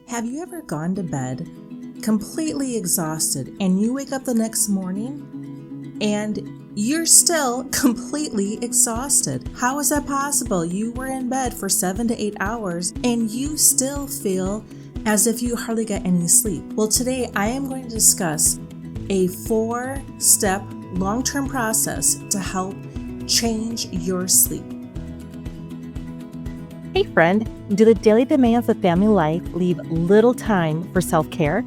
Have you ever gone to bed completely exhausted and you wake up the next morning and you're still completely exhausted? How is that possible? You were in bed for 7 to 8 hours and you still feel as if you hardly got any sleep. Well, today I am going to discuss a 4-step long-term process to help change your sleep. Hey friend, do the daily demands of family life leave little time for self-care?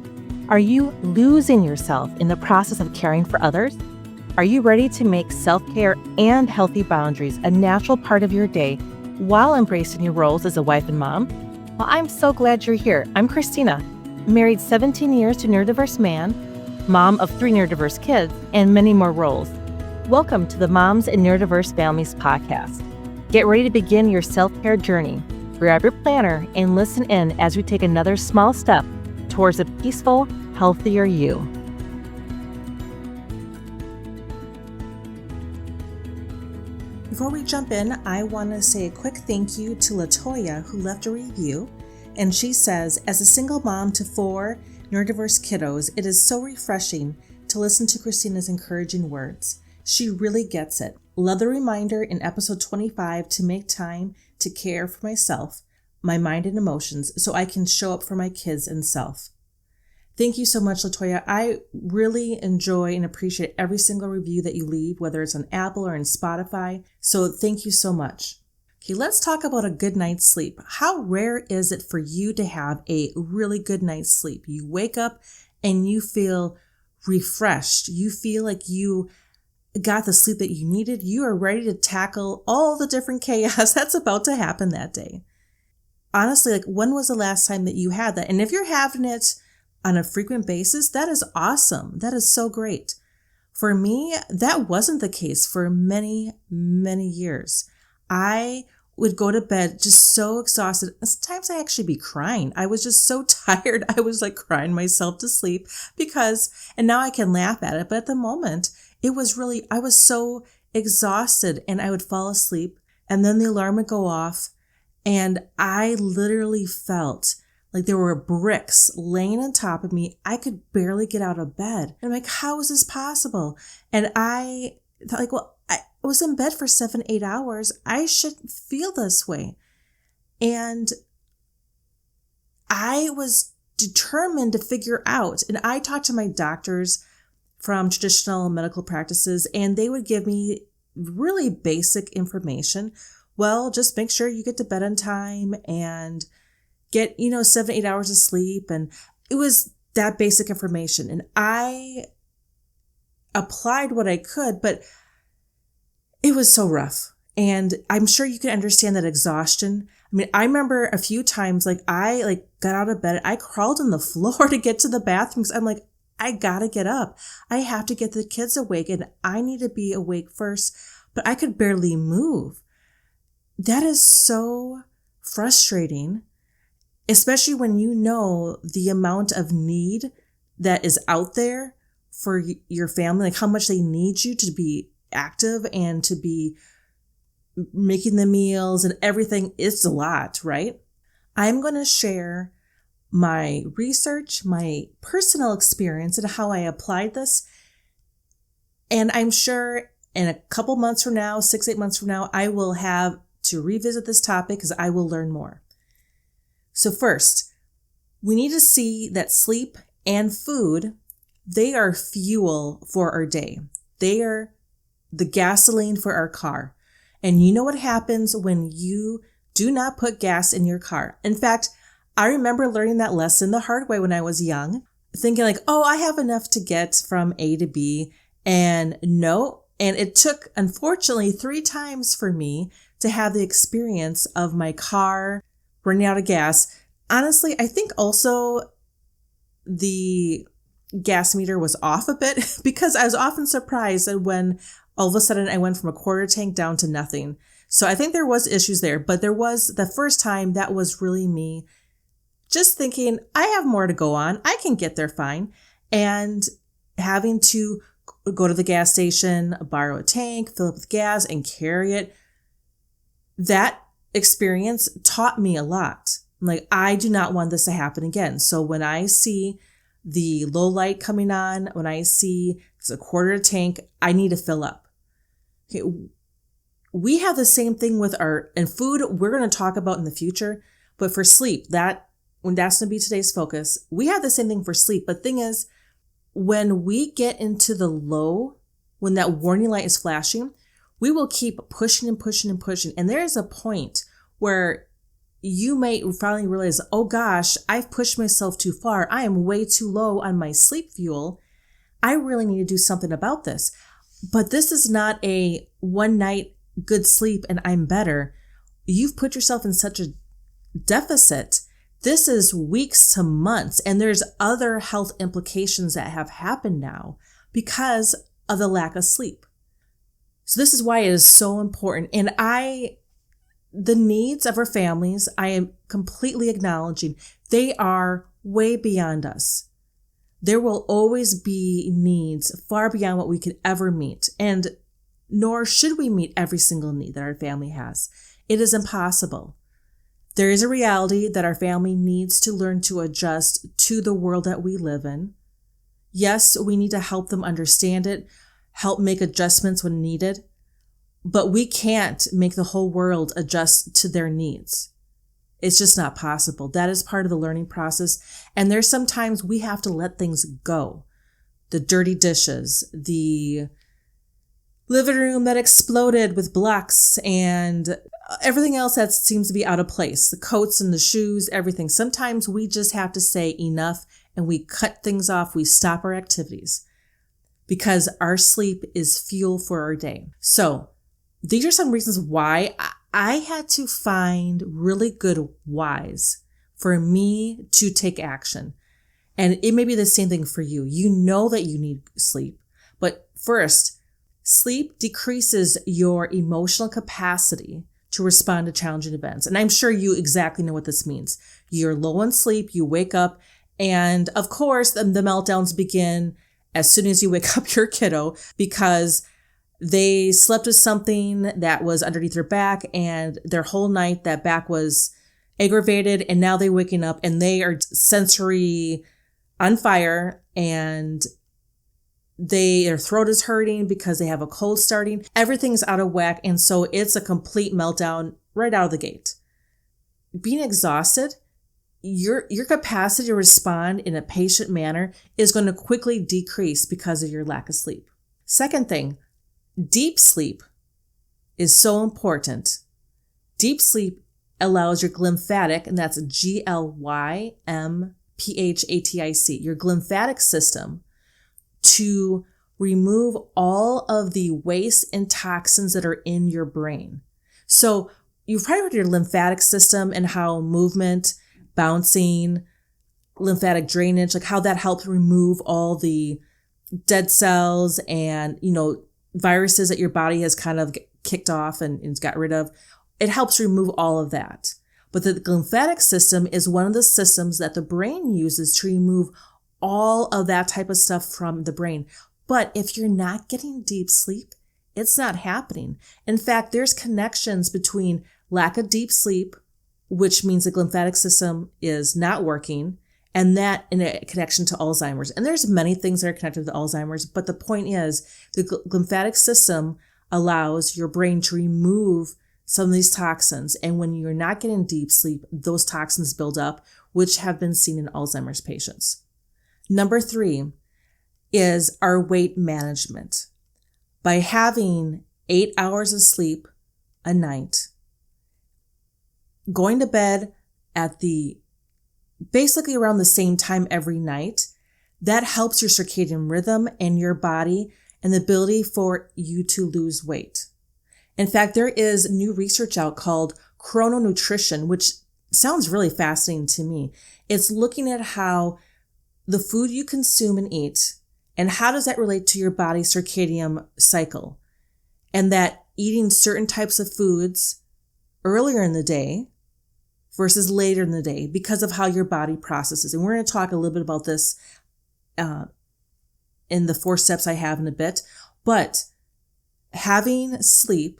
Are you losing yourself in the process of caring for others? Are you ready to make self-care and healthy boundaries a natural part of your day while embracing your roles as a wife and mom? Well, I'm so glad you're here. I'm Christina, married 17 years to a neurodiverse man, mom of 3 neurodiverse kids, and many more roles. Welcome to the Moms and Neurodiverse Families podcast. Get ready to begin your self-care journey. Grab your planner and listen in as we take another small step towards a peaceful, healthier you. Before we jump in, I want to say a quick thank you to Latoya, who left a review. And she says, as a single mom to 4 neurodiverse kiddos, it is so refreshing to listen to Christina's encouraging words. She really gets it. Love the reminder in episode 25 to make time to care for myself, my mind and emotions, so I can show up for my kids and self. Thank you so much, Latoya. I really enjoy and appreciate every single review that you leave, whether it's on Apple or on Spotify. So thank you so much. Okay, let's talk about a good night's sleep. How rare is it for you to have a really good night's sleep? You wake up and you feel refreshed. You feel like you got the sleep that you needed. You are ready to tackle all the different chaos that's about to happen that day. Honestly, when was the last time that you had that? And if you're having it on a frequent basis, that is awesome. That is so great. For me, that wasn't the case for many, many years. I would go to bed just so exhausted. Sometimes I actually be crying. I was just so tired. I was crying myself to sleep and now I can laugh at it. But at the moment, I was so exhausted and I would fall asleep and then the alarm would go off and I literally felt like there were bricks laying on top of me. I could barely get out of bed. And I'm like, how is this possible? And I thought I was in bed for 7, 8 hours. I shouldn't feel this way. And I was determined to figure out, and I talked to my doctors from traditional medical practices, and they would give me really basic information. Well, just make sure you get to bed on time and get, 7, 8 hours of sleep. And it was that basic information. And I applied what I could, but it was so rough. And I'm sure you can understand that exhaustion. I remember a few times, I got out of bed. I crawled on the floor to get to the bathroom because I'm like, I gotta get up. I have to get the kids awake and I need to be awake first, but I could barely move. That is so frustrating, especially when you know the amount of need that is out there for your family, how much they need you to be active and to be making the meals and everything. It's a lot, right? I'm going to share my research, my personal experience, and how I applied this. And I'm sure in a couple months from now, 6, 8 months from now, I will have to revisit this topic because I will learn more. So first, we need to see that sleep and food, they are fuel for our day. They are the gasoline for our car. And you know what happens when you do not put gas in your car. In fact, I remember learning that lesson the hard way when I was young, thinking I have enough to get from A to B. And no, and it took, unfortunately, 3 times for me to have the experience of my car running out of gas. Honestly, I think also the gas meter was off a bit because I was often surprised that when all of a sudden I went from a quarter tank down to nothing. So I think there was issues there, but there was the first time that was really me just thinking, I have more to go on. I can get there fine. And having to go to the gas station, borrow a tank, fill up with gas, and carry it. That experience taught me a lot. Like, I do not want this to happen again. So when I see the low light coming on, when I see it's a quarter tank, I need to fill up. Okay. We have the same thing with and food we're going to talk about in the future, but for sleep, that's going to be today's focus. We have the same thing for sleep. But thing is, when we get into the low, when that warning light is flashing, we will keep pushing and pushing and pushing. And there is a point where you may finally realize, oh gosh, I've pushed myself too far. I am way too low on my sleep fuel. I really need to do something about this. But this is not a one night good sleep and I'm better. You've put yourself in such a deficit. This is weeks to months. And there's other health implications that have happened now because of the lack of sleep. So this is why it is so important. And the needs of our families, I am completely acknowledging they are way beyond us. There will always be needs far beyond what we could ever meet. And nor should we meet every single need that our family has. It is impossible. There is a reality that our family needs to learn to adjust to the world that we live in. Yes, we need to help them understand it, help make adjustments when needed. But we can't make the whole world adjust to their needs. It's just not possible. That is part of the learning process. And there's sometimes we have to let things go. The dirty dishes, the living room that exploded with blocks and everything else that seems to be out of place, the coats and the shoes, everything. Sometimes we just have to say enough and we cut things off. We stop our activities because our sleep is fuel for our day. So these are some reasons why I had to find really good whys for me to take action. And it may be the same thing for you. You know that you need sleep. But first, sleep decreases your emotional capacity to respond to challenging events. And I'm sure you exactly know what this means. You're low on sleep, you wake up, and of course, the meltdowns begin as soon as you wake up your kiddo because they slept with something that was underneath their back and their whole night that back was aggravated. And now they're waking up and they are sensory on fire and their throat is hurting because they have a cold starting. Everything's out of whack. And so it's a complete meltdown right out of the gate. Being exhausted, your capacity to respond in a patient manner is going to quickly decrease because of your lack of sleep. Second thing, deep sleep is so important. Deep sleep allows your glymphatic, and that's GLYMPHATIC, your glymphatic system to remove all of the waste and toxins that are in your brain. So you've probably heard your lymphatic system and how movement, bouncing, lymphatic drainage, like how that helps remove all the dead cells and, viruses that your body has kind of kicked off and got rid of. It helps remove all of that. But the lymphatic system is one of the systems that the brain uses to remove all of that type of stuff from the brain. But if you're not getting deep sleep, it's not happening. In fact, there's connections between lack of deep sleep, which means the lymphatic system is not working, and that in a connection to Alzheimer's. And there's many things that are connected to Alzheimer's, but the point is the lymphatic system allows your brain to remove some of these toxins. And when you're not getting deep sleep, those toxins build up, which have been seen in Alzheimer's patients. Number 3 is our weight management. By having 8 hours of sleep a night, going to bed at basically around the same time every night, that helps your circadian rhythm and your body and the ability for you to lose weight. In fact, there is new research out called chrononutrition, which sounds really fascinating to me. It's looking at how the food you consume and eat and how does that relate to your body's circadian cycle, and that eating certain types of foods earlier in the day versus later in the day because of how your body processes. And we're going to talk a little bit about this in the 4 steps I have in a bit. But having sleep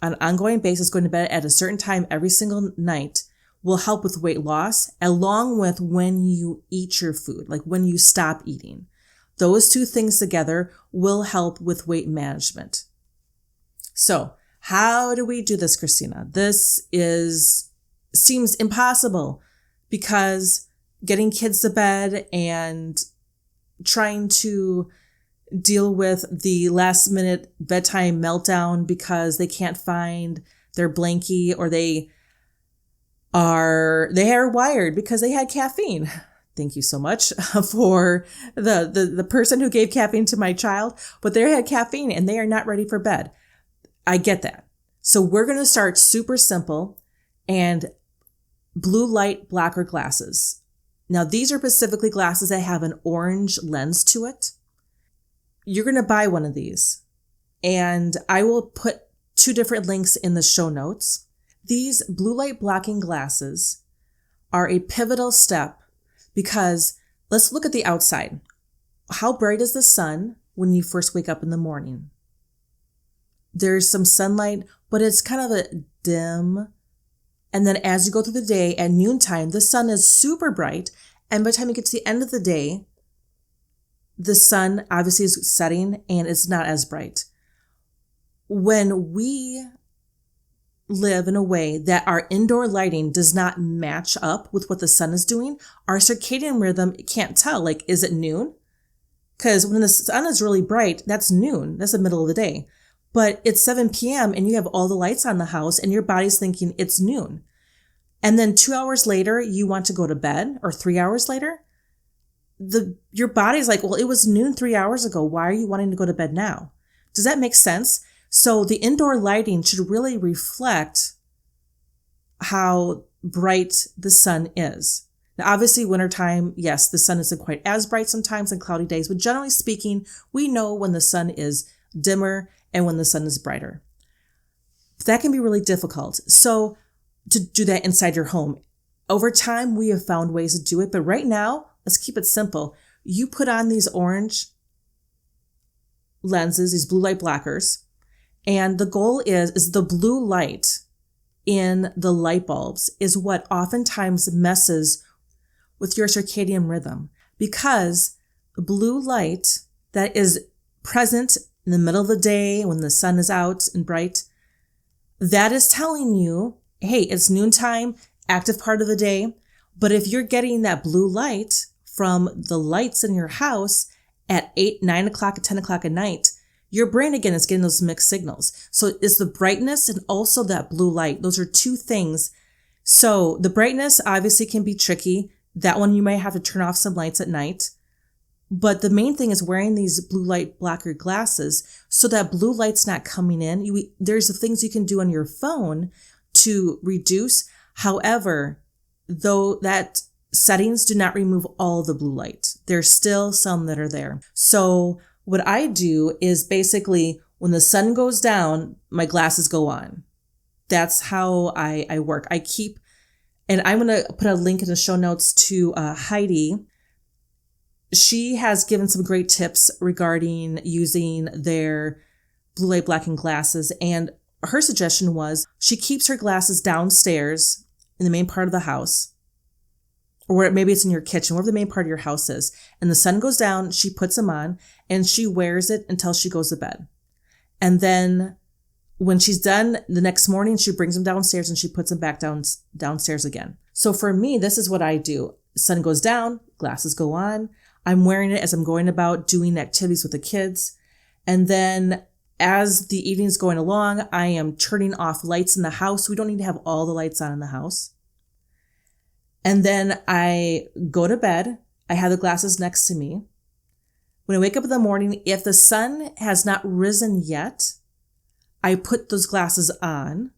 on an ongoing basis, going to bed at a certain time every single night, will help with weight loss, along with when you eat your food, like when you stop eating. Those two things together will help with weight management. So how do we do this, Christina? This seems impossible because getting kids to bed and trying to deal with the last minute bedtime meltdown because they can't find their blankie, or they are wired because they had caffeine. Thank you so much for the person who gave caffeine to my child, but they had caffeine and they are not ready for bed. I get that. So we're going to start super simple and blue light blocker glasses. Now, these are specifically glasses that have an orange lens to it. You're going to buy one of these, and I will put 2 different links in the show notes. These blue light blocking glasses are a pivotal step because let's look at the outside. How bright is the sun when you first wake up in the morning? There's some sunlight, but it's kind of a dim. And then as you go through the day at noontime, the sun is super bright. And by the time you get to the end of the day, the sun obviously is setting and it's not as bright. When we live in a way that our indoor lighting does not match up with what the sun is doing, our circadian rhythm can't tell, like, is it noon? Because when the sun is really bright, that's noon. That's the middle of the day. But it's 7 p.m. and you have all the lights on the house and your body's thinking it's noon. And then 2 hours later, you want to go to bed, or 3 hours later, your body's like, well, it was noon 3 hours ago. Why are you wanting to go to bed now? Does that make sense? So the indoor lighting should really reflect how bright the sun is. Now, obviously, wintertime, yes, the sun isn't quite as bright sometimes on cloudy days, but generally speaking, we know when the sun is dimmer and when the sun is brighter. That can be really difficult. So to do that inside your home, over time, we have found ways to do it. But right now, let's keep it simple. You put on these orange lenses, these blue light blockers, and the goal is the blue light in the light bulbs is what oftentimes messes with your circadian rhythm, because blue light that is present in the middle of the day when the sun is out and bright, that is telling you, hey, it's noontime, active part of the day. But if you're getting that blue light from the lights in your house at 8, 9 o'clock, 10 o'clock at night, your brain again is getting those mixed signals. So it's the brightness and also that blue light. Those are 2 things. So the brightness obviously can be tricky. That one you might have to turn off some lights at night. But the main thing is wearing these blue light blocker glasses so that blue light's not coming in. There's the things you can do on your phone to reduce. However, though that settings do not remove all the blue light. There's still some that are there. So what I do is basically when the sun goes down, my glasses go on. That's how I work. And I'm going to put a link in the show notes to Heidi. She has given some great tips regarding using their blue light blocking glasses. And her suggestion was she keeps her glasses downstairs in the main part of the house, or maybe it's in your kitchen, wherever the main part of your house is. And the sun goes down, she puts them on and she wears it until she goes to bed. And then when she's done the next morning, she brings them downstairs and she puts them back downstairs again. So for me, this is what I do. Sun goes down, glasses go on. I'm wearing it as I'm going about doing activities with the kids. And then as the evening's going along, I am turning off lights in the house. We don't need to have all the lights on in the house. And then I go to bed. I have the glasses next to me. When I wake up in the morning, if the sun has not risen yet, I put those glasses on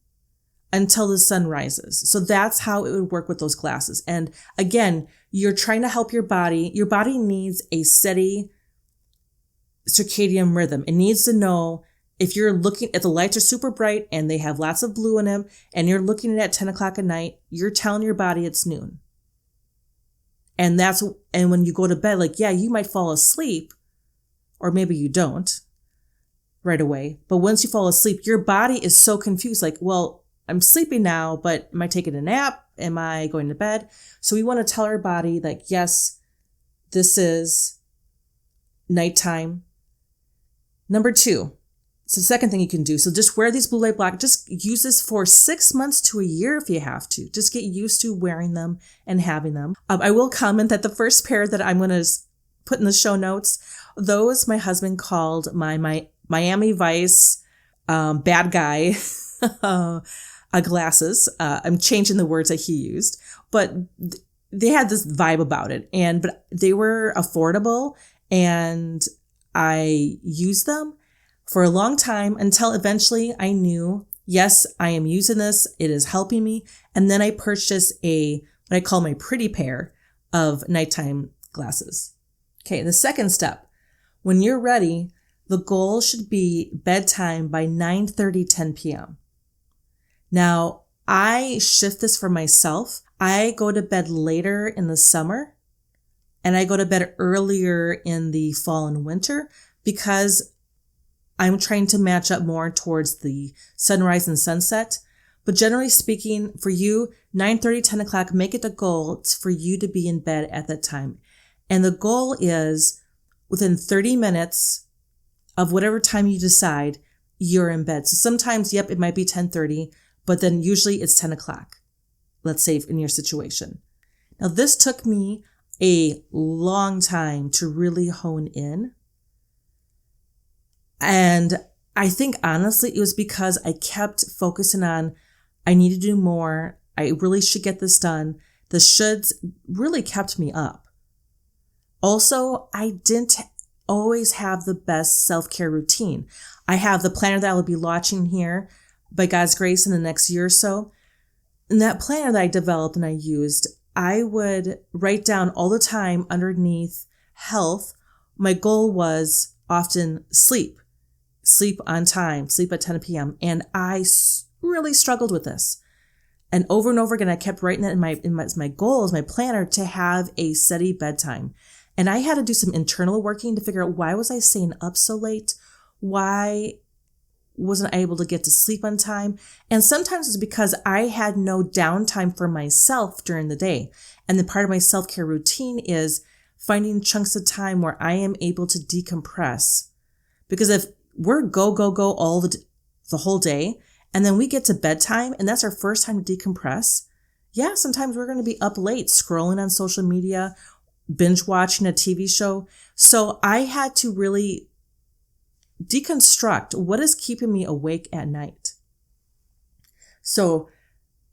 until the sun rises. So that's how it would work with those glasses. And again, you're trying to help your body. Your body needs a steady circadian rhythm. It needs to know if the lights are super bright and they have lots of blue in them and you're looking at 10 o'clock at night, you're telling your body it's noon. And when you go to bed, like, yeah, you might fall asleep, or maybe you don't right away. But once you fall asleep, your body is so confused. Like, well, I'm sleeping now, but am I taking a nap? am I going to bed? So we want to tell our body like, yes, this is nighttime. Number 2. So the second thing you can do, so just wear these blue light block, just use this for 6 months to a year if you have to. Just get used to wearing them and having them. I will comment that the first pair that I'm going to put in the show notes, those my husband called my Miami Vice bad guy glasses. I'm changing the words that he used, but they had this vibe about it, but they were affordable, and I used them for a long time until eventually I knew, yes, I am using this. It is helping me. And then I purchased what I call my pretty pair of nighttime glasses. Okay, the second step, when you're ready, the goal should be bedtime by 9:30, 10 p.m. Now, I shift this for myself. I go to bed later in the summer, and I go to bed earlier in the fall and winter because I'm trying to match up more towards the sunrise and sunset. But generally speaking, for you, 9:30, 10 o'clock, make it a goal for you to be in bed at that time. And the goal is within 30 minutes of whatever time you decide, you're in bed. So sometimes, it might be 10:30, but then usually it's 10 o'clock. Let's say in your situation. Now, this took me a long time to really hone in. And I think honestly, it was because I kept focusing on, I need to do more. I really should get this done. The shoulds really kept me up. Also, I didn't always have the best self-care routine. I have the planner that I will be launching here by God's grace in the next year or so. In that planner that I developed and I used, I would write down all the time underneath health. My goal was often sleep on time, sleep at 10 p.m. And I really struggled with this. And over again, I kept writing that in my goals, my planner, to have a steady bedtime. And I had to do some internal working to figure out, why was I staying up so late? Why wasn't I able to get to sleep on time? And sometimes it's because I had no downtime for myself during the day. And then part of my self-care routine is finding chunks of time where I am able to decompress. Because if we're go all the whole day, and then we get to bedtime and that's our first time to decompress, sometimes we're going to be up late scrolling on social media, binge watching a TV show. So I had to really deconstruct what is keeping me awake at night. So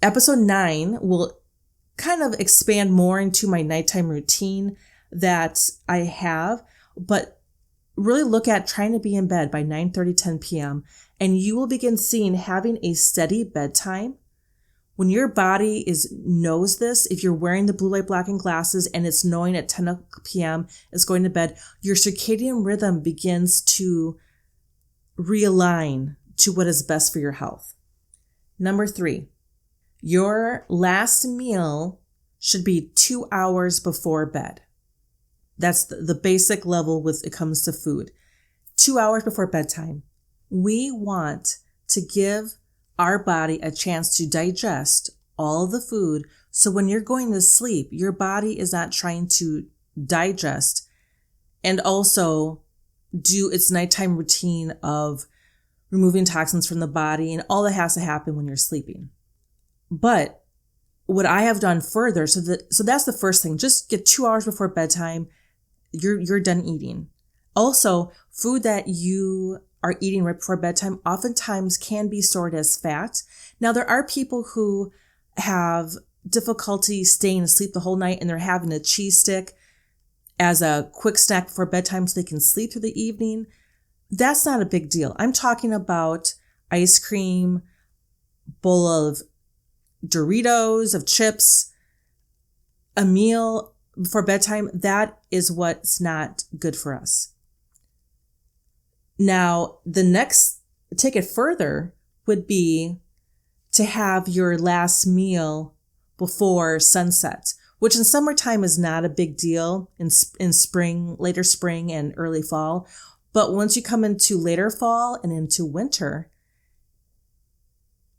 episode 9 will kind of expand more into my nighttime routine that I have, but really look at trying to be in bed by 9:30, 10 p.m. And you will begin seeing having a steady bedtime. When your body knows this, if you're wearing the blue light blocking glasses and it's knowing at 10 p.m. it's going to bed, your circadian rhythm begins to realign to what is best for your health. Number 3, your last meal should be 2 hours before bed. That's the basic level when it comes to food. 2 hours before bedtime. We want to give our body a chance to digest all the food. So when you're going to sleep, your body is not trying to digest and also do its nighttime routine of removing toxins from the body and all that has to happen when you're sleeping. But what I have done further, so that's the first thing, just get 2 hours before bedtime. You're done eating. Also, food that you are eating right before bedtime oftentimes can be stored as fat. Now, there are people who have difficulty staying asleep the whole night and they're having a cheese stick as a quick snack before bedtime so they can sleep through the evening. That's not a big deal. I'm talking about ice cream, bowl of Doritos, of chips, a meal before bedtime. That is what's not good for us. Now, the next, take it further, would be to have your last meal before sunset, which in summertime is not a big deal in spring, later spring and early fall. But once you come into later fall and into winter,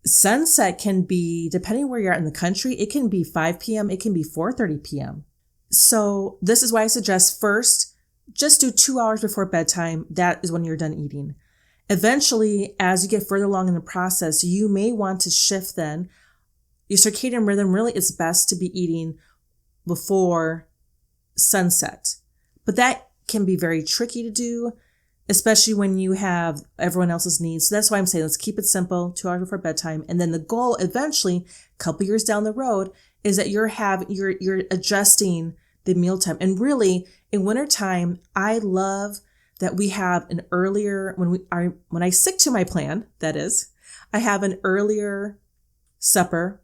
Sunset can be, depending where you're at in the country, it can be 5 p.m., it can be 4:30 p.m. So this is why I suggest first, just do 2 hours before bedtime. That is when you're done eating. Eventually, as you get further along in the process, you may want to shift then. Your circadian rhythm, really, it's best to be eating before sunset. But that can be very tricky to do, especially when you have everyone else's needs. So that's why I'm saying let's keep it simple, 2 hours before bedtime. And then the goal eventually, a couple years down the road, is that you're adjusting the mealtime. And really, in wintertime, I love that we have an earlier, when I stick to my plan, that is, I have an earlier supper.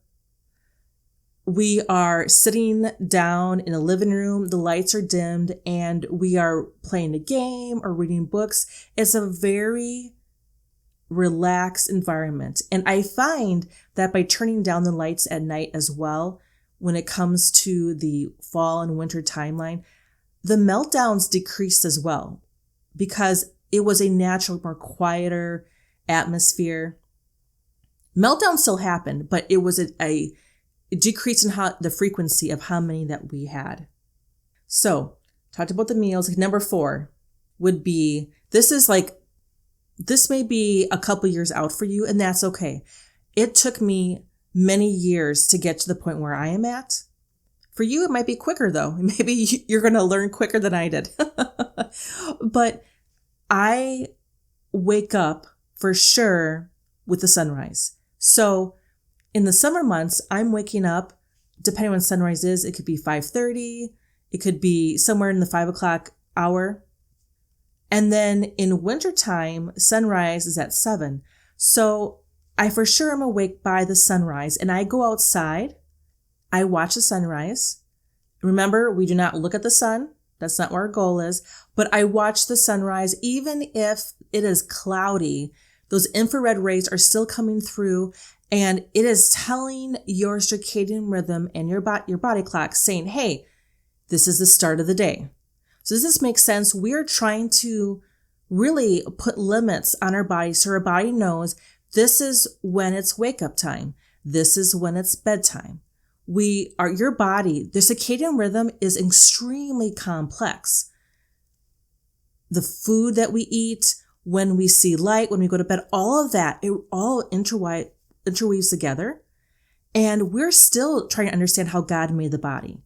We are sitting down in a living room, the lights are dimmed, and we are playing a game or reading books. It's a very relaxed environment. And I find that by turning down the lights at night as well, when it comes to the fall and winter timeline, the meltdowns decreased as well because it was a natural, more quieter atmosphere. Meltdowns still happened, but it was a decrease in the frequency of how many that we had. So, talked about the meals. Like number 4 would be, this may be a couple years out for you, and that's okay. It took me many years to get to the point where I am at. For you, it might be quicker though. Maybe you're going to learn quicker than I did. But I wake up for sure with the sunrise. So in the summer months, I'm waking up, depending on when sunrise is, it could be 5:30. It could be somewhere in the 5 o'clock hour. And then in wintertime, sunrise is at 7. So I for sure am awake by the sunrise, and I go outside. I watch the sunrise. Remember, we do not look at the sun. That's not what our goal is. But I watch the sunrise. Even if it is cloudy, those infrared rays are still coming through, and it is telling your circadian rhythm and your body clock saying, hey, this is the start of the day. So does this make sense? We are trying to really put limits on our body so our body knows this is when it's wake up time. This is when it's bedtime. Your body, the circadian rhythm is extremely complex. The food that we eat, when we see light, when we go to bed, all of that, it all interweaves together. And we're still trying to understand how God made the body.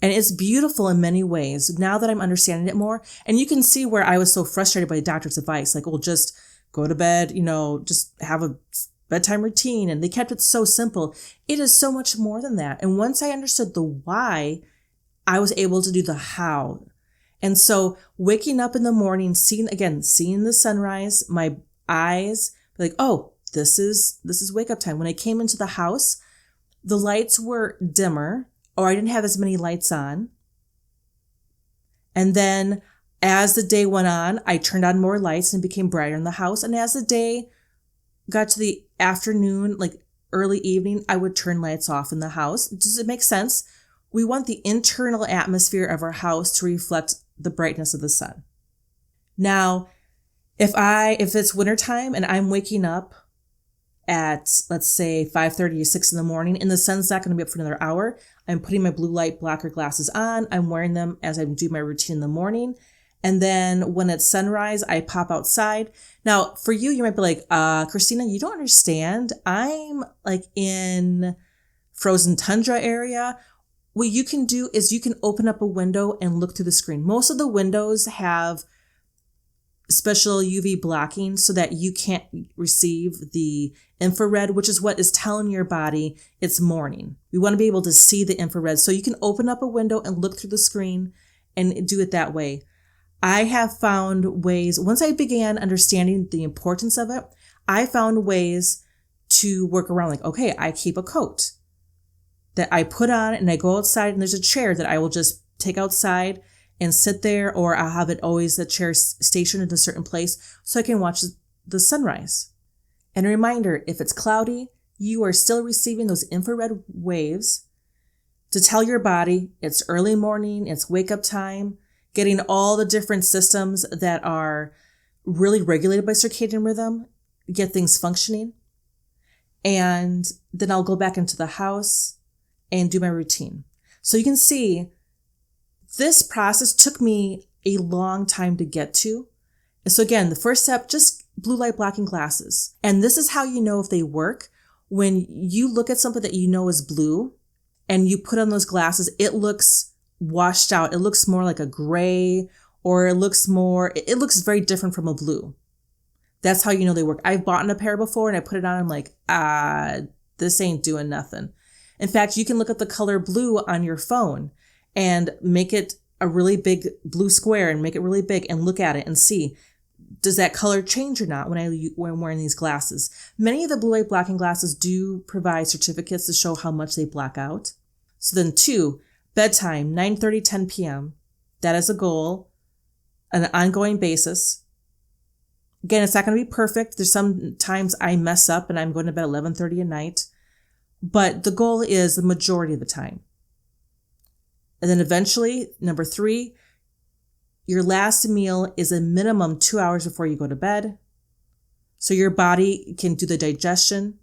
And it's beautiful in many ways now that I'm understanding it more. And you can see where I was so frustrated by the doctor's advice, like, well, just go to bed, just have a bedtime routine. And they kept it so simple. It is so much more than that. And once I understood the why, I was able to do the how. And so waking up in the morning, seeing the sunrise, my eyes like, oh, this is wake up time. When I came into the house, the lights were dimmer, or I didn't have as many lights on. And then as the day went on, I turned on more lights and it became brighter in the house. And as the day got to the afternoon, like early evening, I would turn lights off in the house. Does it make sense? We want the internal atmosphere of our house to reflect the brightness of the sun. Now, if it's wintertime and I'm waking up at, let's say, 5:30 or 6 in the morning, and the sun's not going to be up for another hour, I'm putting my blue light blocker glasses on. I'm wearing them as I do my routine in the morning. And then when it's sunrise, I pop outside. Now, for you might be like, Christina, you don't understand. I'm like in frozen tundra area. What you can do is you can open up a window and look through the screen. Most of the windows have special UV blocking so that you can't receive the infrared, which is what is telling your body it's morning. We want to be able to see the infrared. So you can open up a window and look through the screen and do it that way. I have found ways, once I began understanding the importance of it, I found ways to work around, like, okay, I keep a coat that I put on and I go outside, and there's a chair that I will just take outside and sit there, or I'll have it always, the chair stationed in a certain place so I can watch the sunrise. And a reminder, if it's cloudy, you are still receiving those infrared waves to tell your body it's early morning, it's wake up time, getting all the different systems that are really regulated by circadian rhythm, get things functioning. And then I'll go back into the house and do my routine. So you can see this process took me a long time to get to. And so again, the first step, just blue light blocking glasses. And this is how you know if they work. When you look at something that you know is blue and you put on those glasses, it looks washed out. It looks more like a gray, or it looks very different from a blue. That's how you know they work. I've bought a pair before and I put it on. I'm like, this ain't doing nothing. In fact, you can look at the color blue on your phone and make it a really big blue square and make it really big and look at it and see, does that color change or not when I'm wearing these glasses? Many of the blue light blocking glasses do provide certificates to show how much they block out. So then 2, bedtime, 9:30, 10 p.m. That is a goal on an ongoing basis. Again, it's not going to be perfect. There's sometimes I mess up and I'm going to bed 11:30 at night, but the goal is the majority of the time. And then eventually, number 3, your last meal is a minimum 2 hours before you go to bed. So your body can do the digestion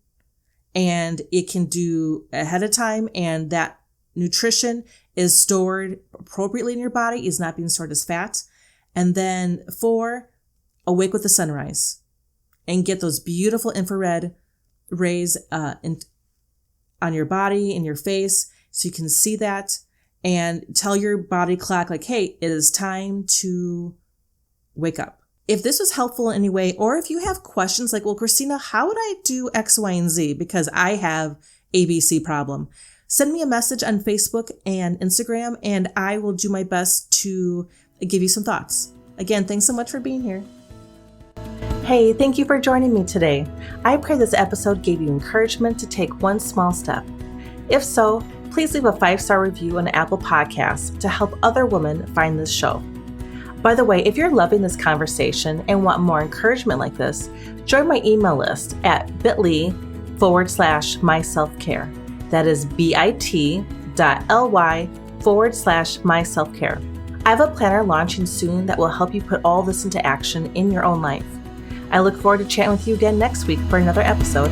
and it can do ahead of time, and that nutrition is stored appropriately in your body, is not being stored as fat. And then 4, awake with the sunrise and get those beautiful infrared rays on your body, in your face, so you can see that. And tell your body clock, like, hey, it is time to wake up. If this was helpful in any way, or if you have questions like, well, Christina, how would I do X, Y, and Z? Because I have ABC problem. Send me a message on Facebook and Instagram, and I will do my best to give you some thoughts. Again, thanks so much for being here. Hey, thank you for joining me today. I pray this episode gave you encouragement to take one small step. If so, please leave a 5-star review on Apple Podcasts to help other women find this show. By the way, if you're loving this conversation and want more encouragement like this, join my email list at bit.ly/myselfcare. That is bit.ly/myselfcare. I have a planner launching soon that will help you put all this into action in your own life. I look forward to chatting with you again next week for another episode.